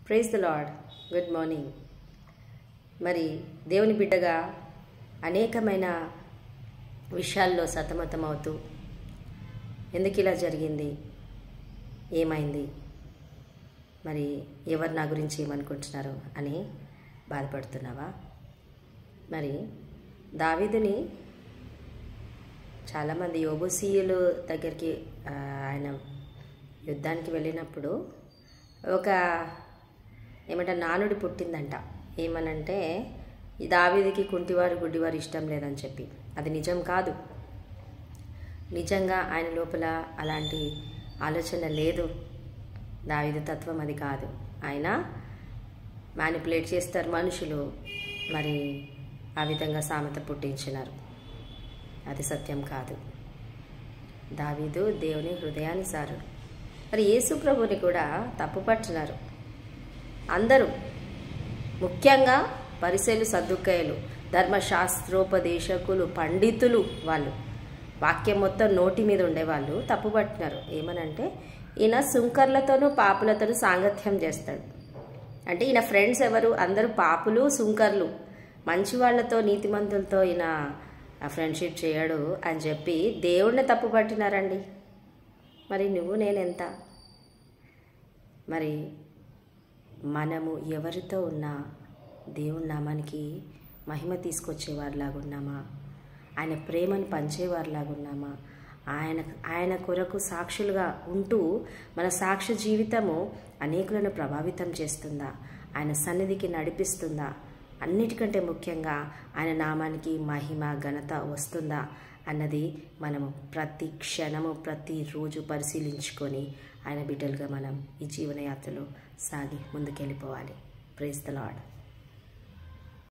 Praise the Lord. Good morning. మరి దేవుని బిడ్డగా అనేకమైన విషయాల్లో సతమతమవుతూ ఎందుకు ఇలా జరిగింది, ఏమైంది, మరి ఎవరు నా గురించి ఏమనుకుంటున్నారు అని బాధపడుతున్నావా? మరి దావీదుని చాలామంది యోబుసీయులు దగ్గరికి ఆయన యుద్ధానికి వెళ్ళినప్పుడు ఒక నానుడి పుట్టిందంట. ఏమనంటే ఈ దావీదుకి కుంటివారు గుడ్డివారు ఇష్టం లేదని చెప్పి. అది నిజం కాదు. నిజంగా ఆయన లోపల అలాంటి ఆలోచన లేదు. దావీదు తత్వం అది కాదు. ఆయన మ్యానిపులేట్ చేస్తారు మనుషులు, మరి ఆ విధంగా సామెత పుట్టించినారు. అది సత్యం కాదు. దావీదు దేవుని హృదయానుసారుడు. మరి యేసు ప్రభుని కూడా తప్పుపట్టినారు అందరూ, ముఖ్యంగా పరిసయ్యులు, సద్దుకయ్యులు, ధర్మశాస్త్రోపదేశకులు, పండితులు. వాళ్ళు వాక్యం మొత్తం నోటి మీద ఉండేవాళ్ళు తప్పుపట్టినారు. ఏమనంటే ఈయన సుంకర్లతోనూ పాపులతోనూ సాంగత్యం చేస్తాడు. అంటే ఈయన ఫ్రెండ్స్ ఎవరు? అందరూ పాపులు, సుంకర్లు. మంచి వాళ్ళతో, నీతిమంతులతో ఈయన ఫ్రెండ్షిప్ చేయడు అని చెప్పి దేవుడిని తప్పు పట్టినారండి. మరి నువ్వు నేనెంత? మరి మనము ఎవరితో ఉన్నా దేవుని నామానికి మహిమ తీసుకొచ్చేవారిలాగా ఉన్నామా? ఆయన ప్రేమను పంచేవారిలాగా ఉన్నామా? ఆయన కొరకు సాక్షులుగా ఉంటూ మన సాక్ష్య జీవితము అనేకులను ప్రభావితం చేస్తుందా? ఆయన సన్నిధికి నడిపిస్తుందా? అన్నిటికంటే ముఖ్యంగా ఆయన నామానికి మహిమ, ఘనత వస్తుందా అన్నది మనము ప్రతి క్షణము, ప్రతిరోజు పరిశీలించుకొని ఆయన బిడ్డలుగా మనం ఈ జీవనయాత్రలో సాగి ముందుకెళ్ళిపోవాలి. Praise the lord.